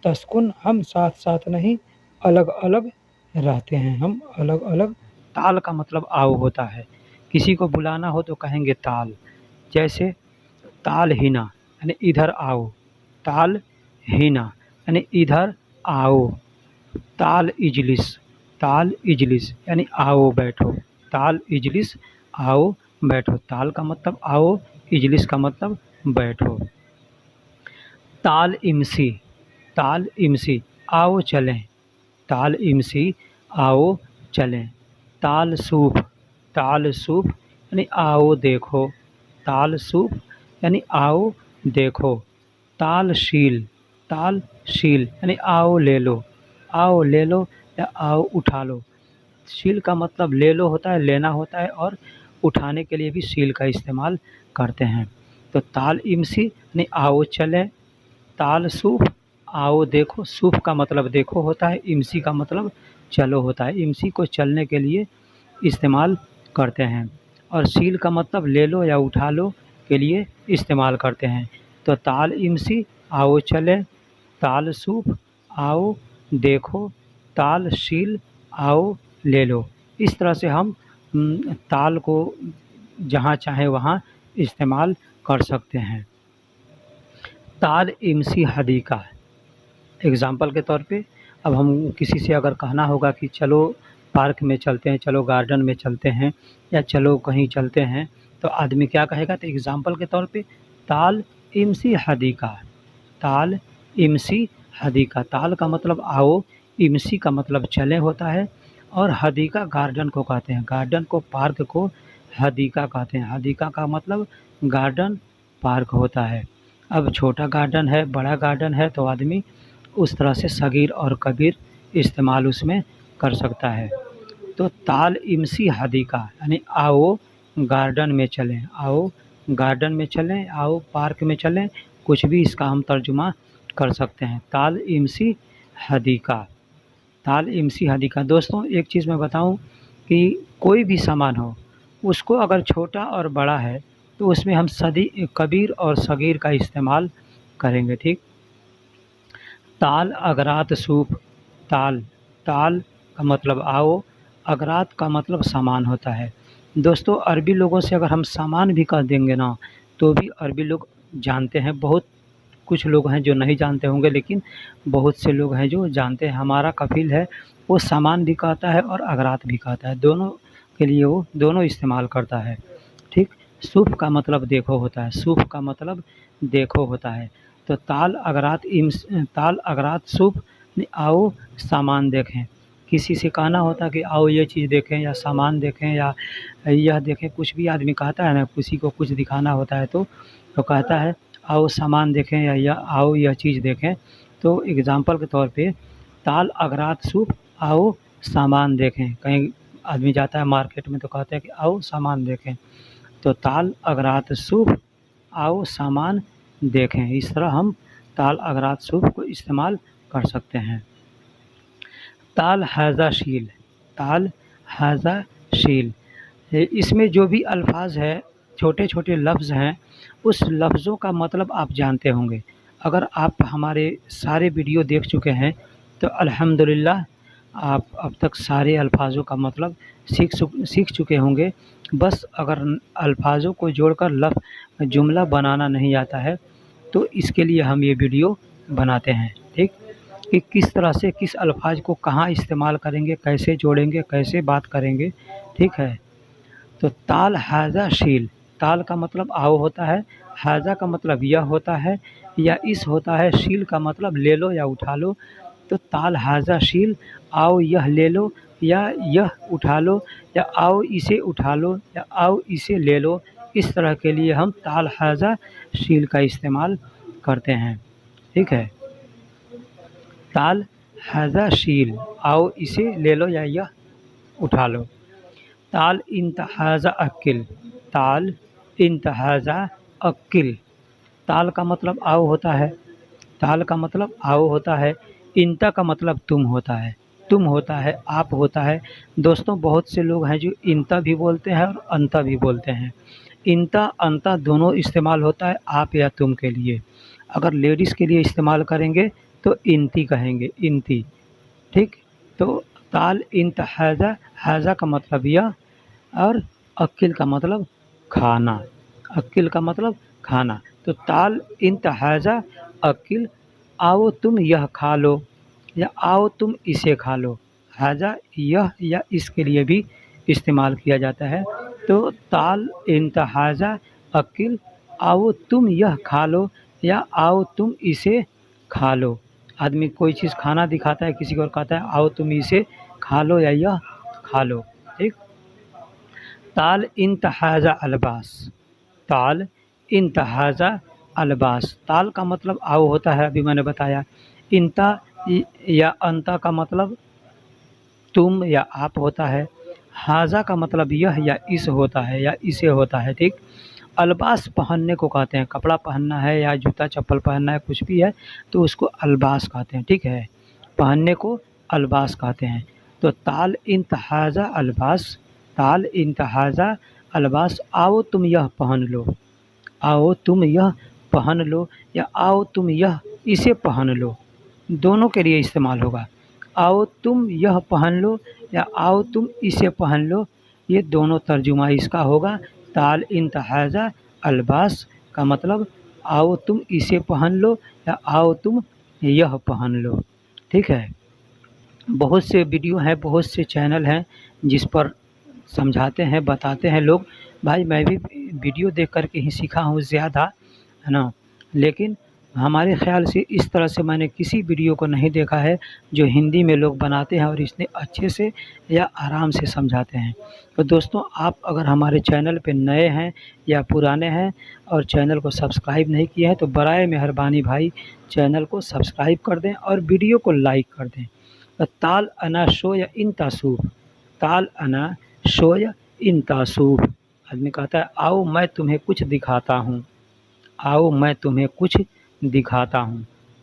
तस्कुन, हम साथ साथ नहीं अलग अलग रहते हैं, हम अलग अलग। ताल का मतलब आओ होता है, किसी को बुलाना हो तो कहेंगे ताल। जैसे ताल हिना यानी इधर आओ, ताल हिना यानी इधर आओ। ताल इजलिस, ताल इजलिस यानी आओ बैठो, ताल इजलिस आओ बैठो। ताल का मतलब आओ, इजलिस का मतलब बैठो। ताल इमसी, ताल इमसी आओ चलें, ताल इमसी आओ चलें। ताल सूफ, ताल सूफ यानी आओ देखो, ताल सूफ यानी आओ देखो। ताल शील, ताल शील यानी आओ ले लो, आओ ले लो या आओ उठा लो। शील का मतलब ले लो होता है, लेना होता है, और उठाने के लिए भी शील का इस्तेमाल करते हैं। तो ताल इमसी यानी आओ चले, ताल सूफ आओ देखो। सूफ का मतलब देखो होता है, इमसी का मतलब चलो होता है। इमसी को चलने के लिए इस्तेमाल करते हैं, और शील का मतलब ले लो या उठा लो के लिए इस्तेमाल करते हैं। तो ताल इमसी आओ चले, ताल सूफ आओ देखो, ताल शील आओ ले लो। इस तरह से हम ताल को जहाँ चाहे वहाँ इस्तेमाल कर सकते हैं। ताल इमसी हदीका, एग्ज़ाम्पल के तौर पे अब हम किसी से अगर कहना होगा कि चलो पार्क में चलते हैं, चलो गार्डन में चलते हैं, या चलो कहीं चलते हैं, तो आदमी क्या कहेगा? तो एग्ज़ाम्पल के तौर पे ताल इमसी हदीका, ताल इमसी हदीका। ताल का मतलब आओ, इमसी का मतलब चले होता है, और हदीका गार्डन को कहते हैं, गार्डन को, पार्क को हदीका कहते हैं। हदीका का मतलब गार्डन, पार्क होता है। अब छोटा गार्डन है, बड़ा गार्डन है, तो आदमी उस तरह से सगीर और कबीर इस्तेमाल उसमें कर सकता है। तो ताल इमसी हदीका यानी आओ गार्डन में चलें, आओ गार्डन में चलें, आओ पार्क में चलें, कुछ भी इसका हम तर्जुमा कर सकते हैं। ताल इमसी हदीका, ताल इमसी हदीका। दोस्तों एक चीज़ मैं बताऊं कि कोई भी सामान हो, उसको अगर छोटा और बड़ा है तो उसमें हम कबीर और सगीर का इस्तेमाल करेंगे, ठीक। ताल अगरात सूफ, ताल, ताल का मतलब आओ, अगरात का मतलब सामान होता है। दोस्तों अरबी लोगों से अगर हम सामान भी कह देंगे ना, तो भी अरबी लोग जानते हैं। बहुत कुछ लोग हैं जो नहीं जानते होंगे, लेकिन बहुत से लोग हैं जो जानते हैं। हमारा कफ़ील है, वो सामान भी कहता है और अगरात भी कहता है, दोनों के लिए वो दोनों इस्तेमाल करता है, ठीक। सूफ का मतलब देखो होता है, सूफ का मतलब देखो होता है। तो ताल अगरात सूफ आओ सामान देखें। किसी से कहना होता कि आओ ये चीज़ देखें, या सामान देखें, या यह देखें, कुछ भी आदमी कहता है ना, किसी को कुछ दिखाना होता है तो कहता है आओ सामान देखें, या आओ यह चीज़ देखें। तो एग्ज़ाम्पल के तौर पे ताल अगरात सूफ आओ सामान देखें। कहीं आदमी जाता है मार्केट में तो कहते हैं कि आओ सामान देखें। तो ताल अगरात सूफ आओ सामान देखें। इस तरह हम ताल अगरात सूफ को इस्तेमाल कर सकते हैं। ताल हाज़ा शील, ताल हाज़ा शील, इसमें जो भी अल्फाज है, छोटे छोटे लफ्ज़ हैं, उस लफ्ज़ों का मतलब आप जानते होंगे। अगर आप हमारे सारे वीडियो देख चुके हैं तो अल्हम्दुलिल्लाह आप अब तक सारे अल्फाजों का मतलब सीख चुके होंगे। बस अगर अल्फाजों को जोड़कर जुमला बनाना नहीं आता है तो इसके लिए हम ये वीडियो बनाते हैं, ठीक, कि किस तरह से किस अल्फाज को कहाँ इस्तेमाल करेंगे, कैसे जोड़ेंगे, कैसे बात करेंगे, ठीक है। तो ताल हाज़ा शील, ताल का मतलब आओ होता है, हाज़ा का मतलब यह होता है या इस होता है, शील का मतलब ले लो या उठा लो। तो ताल हाज़ा शील आओ यह ले लो या यह उठा लो, या आओ इसे उठा लो, या आओ इसे ले लो, اس طرح کے لیے ہم تعال حاضہ شیل کا استعمال کرتے ہیں، ٹھیک ہے۔ تعال حاضہ شیل، آؤ اسے لے لو یا یہ اٹھا لو۔ تعال انت حاضہ اکل، تعال انت حاضہ اکل، تعال کا مطلب آؤ ہوتا ہے، تعال کا مطلب آؤ ہوتا ہے، انتا کا مطلب تم ہوتا ہے، تم ہوتا ہے، آپ ہوتا ہے۔ دوستوں بہت سے لوگ ہیں جو انتا بھی بولتے ہیں اور انتا بھی بولتے ہیں۔ انتا انتا دونوں استعمال ہوتا ہے آپ یا تم کے لیے۔ اگر لیڈیز کے لیے استعمال کریں گے تو انتی کہیں گے، انتی، ٹھیک۔ تو تعال انت حاضہ، حاضہ کا مطلب یہ، اور اکل کا مطلب کھانا، اکل کا مطلب کھانا۔ تو تعال انت حاضہ اکل، آؤ تم یہ کھا لو، یا آؤ تم اسے کھا لو۔ حاضہ یہ یا اس کے لیے بھی استعمال کیا جاتا ہے۔ تو تعال انت حاضہ اکل، آؤ تم یہ کھا لو، یا آؤ تم اسے کھا لو۔ آدمی کوئی چیز کھانا دکھاتا ہے کسی کو اور کہتا ہے آؤ تم اسے کھا لو یا یہ کھا لو، ٹھیک۔ تعال انت حاضہ الباس، تعال انت حاضہ الباس، تعال کا مطلب آؤ ہوتا ہے، ابھی میں نے بتایا۔ انتا یا انتا کا مطلب تم یا آپ ہوتا ہے۔ حاضہ کا مطلب یہ یا اس ہوتا ہے یا اسے ہوتا ہے، ٹھیک۔ الباس پہننے کو کہتے ہیں، کپڑا پہننا ہے یا جوتا چپل پہننا ہے، کچھ بھی ہے تو اس کو الباس کہتے ہیں، ٹھیک ہے، پہننے کو الباس کہتے ہیں۔ تو تعال انت حاضہ الباس، تعال انت حاضہ الباس، آؤ تم یہ پہن لو، آؤ تم یہ پہن لو، یا آؤ تم یہ اسے پہن لو، دونوں کے لیے استعمال ہوگا۔ آؤ تم یہ پہن لو یا آؤ تم اسے پہن لو، یہ دونوں ترجمہ اس کا ہوگا۔ تعال انت حاضہ الباس کا مطلب آؤ تم اسے پہن لو یا آؤ تم یہ پہن لو، ٹھیک ہے۔ بہت سے ویڈیو ہیں، بہت سے چینل ہیں جس پر سمجھاتے ہیں، بتاتے ہیں لوگ۔ بھائی میں بھی ویڈیو دیکھ کر کے ہی سیکھا ہوں زیادہ، ہے نا، لیکن ہمارے خیال سے اس طرح سے میں نے کسی ویڈیو کو نہیں دیکھا ہے جو ہندی میں لوگ بناتے ہیں اور اس نے اچھے سے یا آرام سے سمجھاتے ہیں۔ تو دوستوں آپ اگر ہمارے چینل پہ نئے ہیں یا پرانے ہیں اور چینل کو سبسکرائب نہیں کیے ہیں تو برائے مہربانی بھائی چینل کو سبسکرائب کر دیں اور ویڈیو کو لائک کر دیں۔ تعال انا شو یا ان تاسوب، تعال انا شو یا ان تاسوب، آدمی کہتا ہے آؤ میں تمہیں کچھ دکھاتا ہوں، آؤ میں تمہیں کچھ دکھاتا ہوں۔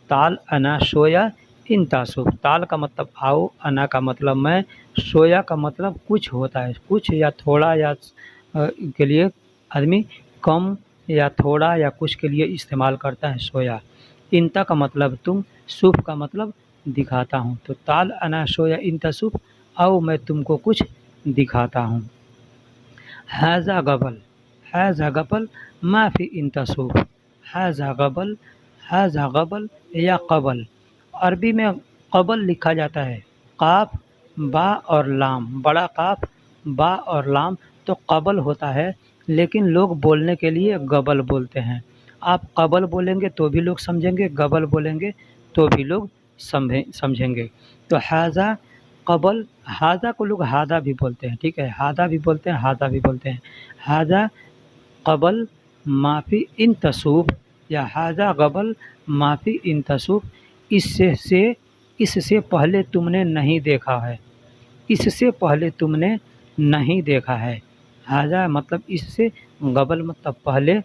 تعال انا شویا ان تاسوب، تعال کا مطلب آؤ، انا کا مطلب میں، شویا کا مطلب کچھ ہوتا ہے، کچھ یا تھوڑا یا کے لیے آدمی کم یا تھوڑا یا کچھ کے لیے استعمال کرتا ہے شویا۔ انتا کا مطلب تم، صوف کا مطلب دکھاتا ہوں۔ تو تعال انا شویا ان تاسوب، آؤ میں تم کو کچھ دکھاتا ہوں۔ حاذا قبل، حاذا قبل ما فی ان تاسوب، حاذا قبل، حاذا قبل یا قبل، عربی میں قبل لکھا جاتا ہے، قاف با اور لام، بڑا قاف با اور لام، تو قبل ہوتا ہے، لیکن لوگ بولنے کے لیے قبل بولتے ہیں۔ آپ قبل بولیں گے تو بھی لوگ سمجھیں گے، قبل بولیں گے تو بھی لوگ سمجھیں گے۔ تو حاذا قبل، حاذا کو لوگ ہادہ بھی بولتے ہیں، ٹھیک ہے، ہادہ بھی بولتے ہیں، ہادہ بھی بولتے ہیں۔ حاذا قبل ما فی ان تاسوب یا حاذا قبل ما فی ان تاسوب، اس سے پہلے تم نے نہیں دیکھا ہے، اس سے پہلے تم نے نہیں دیکھا ہے۔ حاذا مطلب اس سے، قبل مطلب پہلے،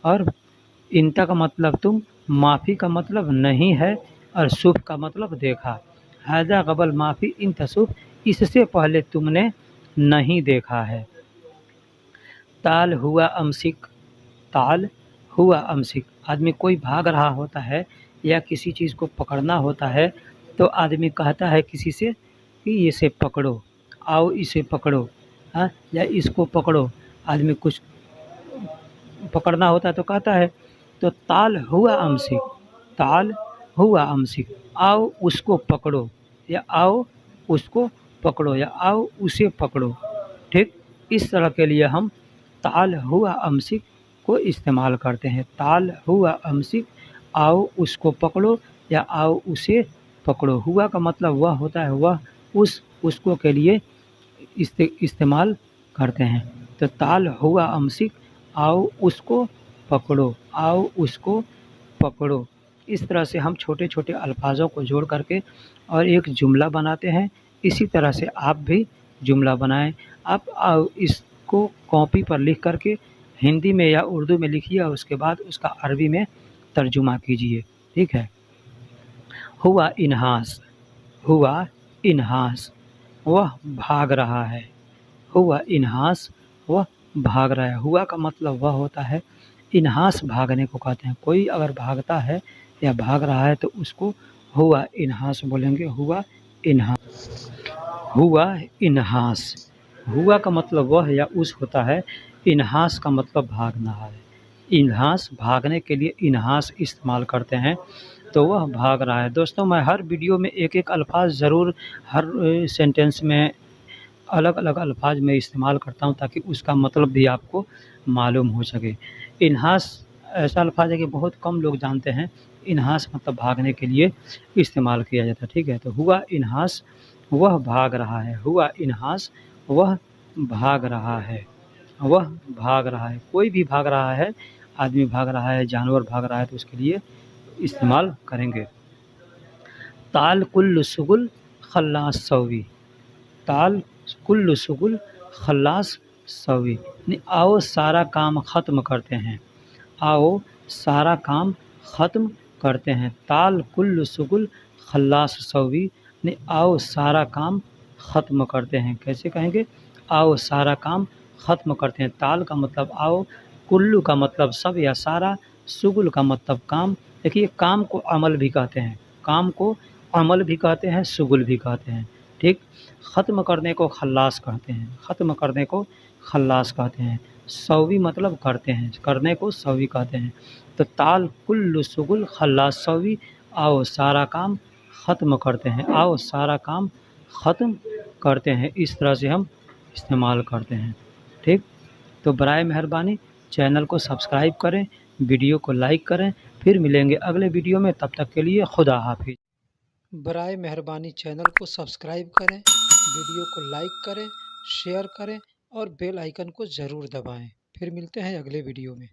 اور انتا کا مطلب تم، معافی کا مطلب نہیں ہے، اور صوب کا مطلب دیکھا۔ حاذا قبل ما فی ان تاسوب، اس سے پہلے تم نے نہیں دیکھا ہے۔ تعال ہوا امسک، تعال ہوا امسک، آدمی کوئی بھاگ رہا ہوتا ہے یا کسی چیز کو پکڑنا ہوتا ہے تو آدمی کہتا ہے کسی سے کہ اسے پکڑو، آؤ اسے پکڑو، ہاں، یا اس کو پکڑو۔ آدمی کچھ پکڑنا ہوتا ہے تو کہتا ہے، تو تعال ہوا امسک، تعال ہوا امسک، آؤ اس کو پکڑو، یا آؤ اس کو پکڑو، یا آؤ اسے پکڑو، ٹھیک۔ اس طرح کے لیے ہم تعال ہوا امسک کو استعمال کرتے ہیں۔ تعال ہوا امسک، آؤ اس کو پکڑو یا آؤ اسے پکڑو۔ ہوا کا مطلب وہ ہوتا ہے، وہ اس کو کے لیے استعمال کرتے ہیں۔ تو تعال ہوا امسک، आओ उसको पकड़ो, आओ उसको पकड़ो। इस तरह से हम छोटे छोटे अल्फाजों को जोड़ करके और एक जुमला बनाते हैं। इसी तरह से आप भी जुमला बनाएं। आप इसको कॉपी पर लिख करके हिंदी में या उर्दू में लिखिए और उसके बाद उसका अरबी में तर्जुमा कीजिए। ठीक है। हुआ इन्हास, हुआ इन्हास, वह भाग रहा है। हुआ इन्हास, वह भाग रहा है। हुआ का मतलब वह होता है, इन्हास भागने को कहते हैं। कोई अगर भागता है या भाग रहा है तो उसको हुआ इन्हास बोलेंगे। हुआ इन्हास, हुआ इन्हास। हुआ का मतलब वह या उस होता है। इन्हास का मतलब भागना है। इन्हास भागने के लिए इन्हास इस्तेमाल करते हैं, तो वह भाग रहा है। दोस्तों, मैं हर वीडियो में एक एक अल्फाज ज़रूर हर सेंटेंस में अलग अलग अल्फाज में इस्तेमाल करता हूँ ताकि उसका मतलब भी आपको मालूम हो सके। इन्हास ऐसा अल्फाज है कि बहुत कम लोग जानते हैं। इन्हास मतलब भागने के लिए इस्तेमाल किया जाता है। ठीक है। तो हुआ इन्हास, वह भाग रहा है। हुआ इन्हास, वह भाग रहा है। वह भाग रहा है, कोई भी भाग रहा है, आदमी भाग रहा है, जानवर भाग रहा है, तो उसके लिए इस्तेमाल करेंगे। ताल कुल्लु सुगुल खल्लास सवी, ताल कुल्लु सुगुल खल्लास सवी, आओ सारा काम ख़त्म करते हैं। आओ सारा काम ख़त्म करते हैं। ताल कुल्लु सुगुल खल्लास सवी, आओ सारा काम ख़त्म करते हैं। कैसे कहेंगे? आओ सारा काम ख़त्म करते हैं। ताल का मतलब आओ, कुल्लू का मतलब सब या सारा, सुगुल का मतलब काम। देखिए, काम को अमल भी कहते हैं, काम को अमल भी कहते हैं, सुगुल भी कहते हैं। ठीक। ख़त्म करने को खल्लास कहते हैं, ख़त्म करने को खल्लास कहते हैं। सवी मतलब करते हैं, करने को सवी कहते हैं। तो ताल कुल्लु सुगुल खल्लास सवी, आओ सारा काम ख़त्म करते हैं। आओ सारा काम ख़त्म करते हैं। इस तरह से हम इस्तेमाल करते हैं। ठीक। तो बराए मेहरबानी चैनल को सब्सक्राइब करें, वीडियो को लाइक करें। फिर मिलेंगे अगले वीडियो में, तब तक के लिए खुदा हाफिज़। बराए मेहरबानी चैनल को सब्सक्राइब करें, वीडियो को लाइक करें, शेयर करें और बेल आइकन को ज़रूर दबाएं। फिर मिलते हैं अगले वीडियो में।